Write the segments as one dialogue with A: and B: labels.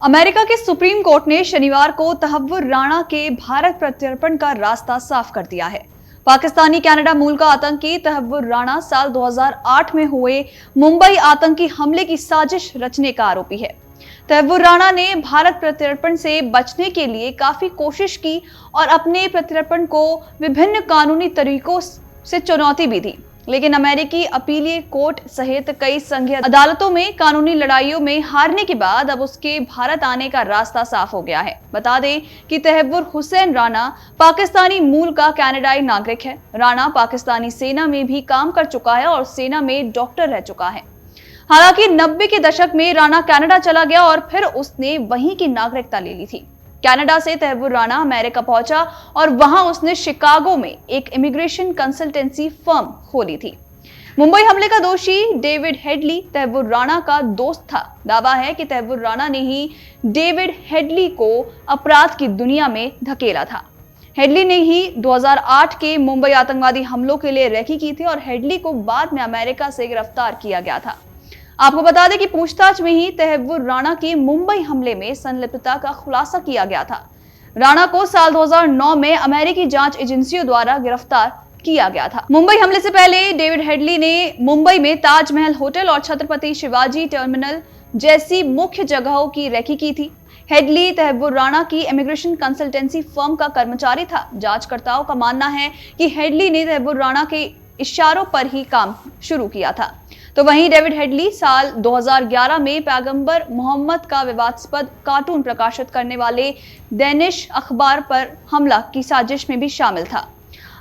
A: America के supreme court ने शनिवार को तहव्वुर राणा के भारत प्रत्यर्पण का रास्ता साफ कर दिया है। पाकिस्तानी कनाडा मूल का आतंकी तहव्वुर राणा साल 2008 में हुए मुंबई आतंकी हमले की साजिश रचने का आरोपी है। तहव्वुर राणा ने भारत प्रत्यर्पण से बचने के लिए काफी कोशिश की और अपने प्रत्यर्पण को विभिन्न कानूनी तरीकों से चुनौती भी दी, लेकिन अमेरिकी अपीलीय कोर्ट सहित कई संघीय अदालतों में कानूनी लड़ाइयों में हारने के बाद अब उसके भारत आने का रास्ता साफ हो गया है। बता दें कि तहव्वुर हुसैन राणा पाकिस्तानी मूल का कनाडाई नागरिक है। राणा पाकिस्तानी सेना में भी काम कर चुका है और सेना में डॉक्टर रह चुका है। हालांकि 90 के दशक में राणा कनाडा चला गया और फिर उसने वहीं की नागरिकता ले ली थी। कनाडा से तहव्वुर राणा अमेरिका पहुंचा और वहां उसने शिकागो में एक इमिग्रेशन कंसल्टेंसी फर्म खोली थी। मुंबई हमले का दोषी डेविड हेडली तहव्वुर राणा का दोस्त था। दावा है कि तहव्वुर राणा ने ही डेविड हेडली को अपराध की दुनिया में धकेला था। हेडली ने ही 2008 के मुंबई आतंकवादी हमलों के लिए रेकी की थी और हेडली को बाद में अमेरिका से गिरफ्तार किया गया था। आपको बता दें कि पूछताछ में ही तहव्वुर राणा के मुंबई हमले में संलिप्तता का खुलासा किया गया था। राणा को साल 2009 में अमेरिकी जांच एजेंसियों द्वारा गिरफ्तार किया गया था। मुंबई हमले से पहले डेविड हेडली ने मुंबई में ताजमहल होटल और छत्रपति शिवाजी टर्मिनल जैसी मुख्य जगहों की रेकी की थी। हेडली तहव्वुर राणा की इमिग्रेशन कंसल्टेंसी फर्म का कर्मचारी था। जांचकर्ताओं का मानना है कि हेडली ने तहव्वुर राणा के इशारों पर ही काम शुरू किया था। तो वहीं डेविड हेडली साल 2011 में पैगंबर मोहम्मद का विवादास्पद कार्टून प्रकाशित करने वाले डेनिश अखबार पर हमला की साजिश में भी शामिल था।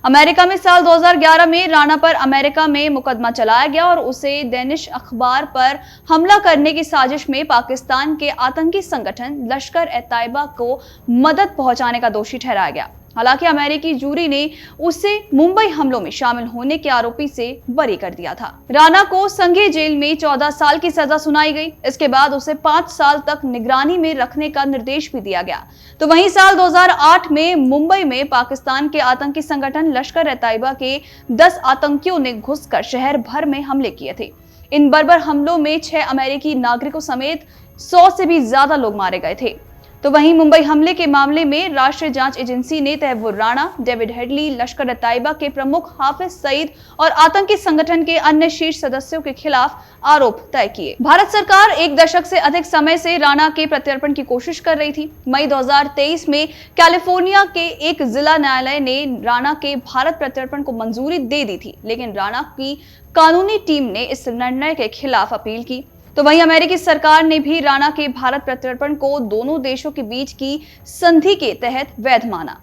A: अमेरिका में साल 2011 में राणा पर अमेरिका में मुकदमा चलाया गया और उसे डेनिश अखबार पर हमला करने की साजिश में पाकिस्तान के आतंकी संगठन लश्कर-ए-तैयबा को मदद पहुंचाने का दोषी ठहराया गया। हालांकि अमेरिकी जूरी ने उसे मुंबई हमलों में शामिल होने के आरोपी से बरी कर दिया था। राणा को संघीय जेल में 14 साल की सजा सुनाई गई। इसके बाद उसे 5 साल तक निगरानी में रखने का निर्देश भी दिया गया। तो वहीं साल 2008 में मुंबई में पाकिस्तान के आतंकी संगठन लश्कर-ए-तैयबा के 10 आतंकियों ने घुसकर शहर भर में हमले किए थे। इन बर्बर हमलों में 6 अमेरिकी नागरिकों समेत 100 से भी ज्यादा लोग मारे गए थे। तो वहीं मुंबई हमले के मामले में राष्ट्रीय जांच एजेंसी ने तहव्वुर राणा, डेविड हेडली, लश्कर-ए-तैयबा के प्रमुख हाफिज सईद और आतंकी संगठन के अन्य शीर्ष सदस्यों के खिलाफ आरोप तय किए। भारत सरकार 1 दशक से अधिक समय से राणा के प्रत्यर्पण की कोशिश कर रही थी। मई 2023 में कैलिफोर्निया के एक जिला न्यायालय ने राणा के भारत प्रत्यर्पण को मंजूरी दे दी थी, लेकिन राणा की कानूनी टीम ने इस निर्णय के खिलाफ अपील की। तो वहीं अमेरिकी सरकार ने भी राणा के भारत प्रत्यर्पण को दोनों देशों के बीच की संधि के तहत वैध माना।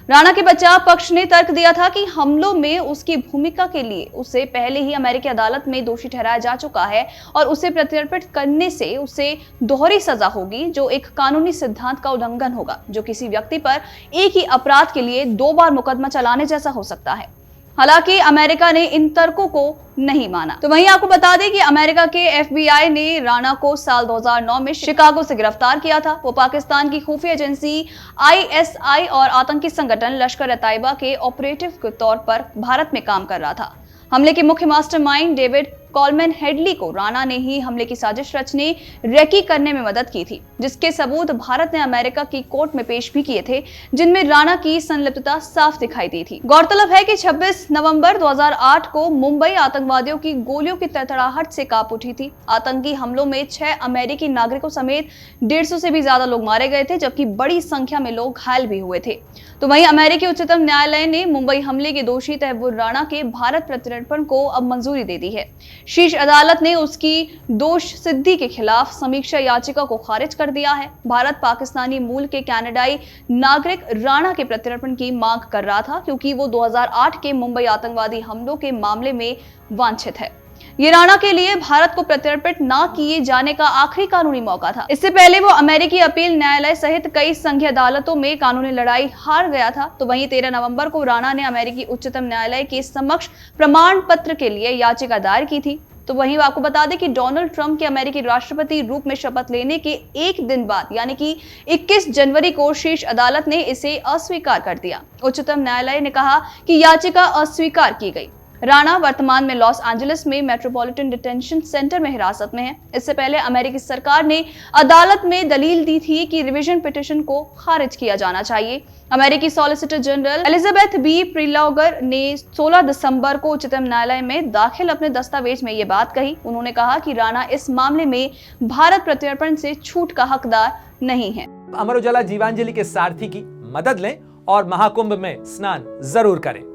A: राणा के बचाव पक्ष ने तर्क दिया था कि हमलों में उसकी भूमिका के लिए उसे पहले ही अमेरिकी अदालत में दोषी ठहराया जा चुका है और उसे प्रत्यर्पित करने से उसे दोहरी सजा होगी, जो एक कानूनी सिद्धांत का उल्लंघन होगा, जो किसी व्यक्ति पर एक ही अपराध के लिए 2 बार मुकदमा चलाने जैसा हो सकता है। हालांकि अमेरिका ने इन तर्कों को नहीं माना। तो वहीं आपको बता दें कि अमेरिका के FBI ने राणा को साल 2009 में शिकागो से गिरफ्तार किया था। वो पाकिस्तान की खुफिया एजेंसी ISI और आतंकी संगठन लश्कर-ए-तैयबा के ऑपरेटिव के तौर पर भारत में काम कर रहा था। हमले के मुख्य मास्टरमाइंड डेविड कॉलमैन हेडली को राणा ने ही हमले की साजिश रचने, रेकी करने में मदद की थी, जिसके सबूत भारत ने अमेरिका की कोर्ट में पेश भी किए थे, जिनमें राणा की संलिप्तता साफ दिखाई दी थी। गौरतलब है कि 26 नवंबर 2008 को मुंबई आतंकवादियों की गोलियों की तड़तड़ाहट से कांप उठी थी। आतंकी हमलों में 6 अमेरिकी नागरिकों समेत 150 से भी ज्यादा लोग मारे गए थे, जबकि बड़ी संख्या में लोग घायल भी हुए थे। तो वहीं अमेरिकी उच्चतम न्यायालय ने मुंबई हमले के दोषी तहव्वुर राणा के भारत प्रत्यर्पण को अब मंजूरी दे दी है। शीर्ष अदालत ने उसकी दोष सिद्धि के खिलाफ समीक्षा याचिका को खारिज कर दिया है। भारत पाकिस्तानी मूल के कनाडाई नागरिक राणा के प्रत्यर्पण की मांग कर रहा था, क्योंकि वो 2008 के मुंबई आतंकवादी हमलों के मामले में वांछित है। ये राणा के लिए भारत को प्रत्यर्पित न किए जाने का आखिरी कानूनी मौका था। इससे पहले वो अमेरिकी अपील न्यायालय सहित कई संघीय अदालतों में कानूनी लड़ाई हार गया था। तो वहीं 13 नवंबर को राणा ने अमेरिकी उच्चतम न्यायालय के समक्ष प्रमाण पत्र के लिए याचिका दायर की थी। तो वहीं आपको बता दें कि डोनाल्ड ट्रंप के अमेरिकी राष्ट्रपति रूप में शपथ लेने के एक दिन बाद, यानी कि 21 जनवरी को शीर्ष अदालत ने इसे अस्वीकार कर दिया। उच्चतम न्यायालय ने कहा कि याचिका अस्वीकार की गई। राणा वर्तमान में लॉस एंजलिस में मेट्रोपॉलिटन डिटेंशन सेंटर में हिरासत में है। इससे पहले अमेरिकी सरकार ने अदालत में दलील दी थी कि रिवीजन पिटीशन को खारिज किया जाना चाहिए। अमेरिकी सॉलिसिटर जनरल एलिजाबेथ बी प्रिलॉगर ने 16 दिसंबर को उच्चतम न्यायालय में दाखिल अपने दस्तावेज में ये बात कही। उन्होंने कहा कि राणा इस मामले में भारत प्रत्यर्पण से छूट का हकदार नहीं है।
B: अमर उजाला जीवांजलि के सारथी की मदद लें और महाकुंभ में स्नान जरूर करें।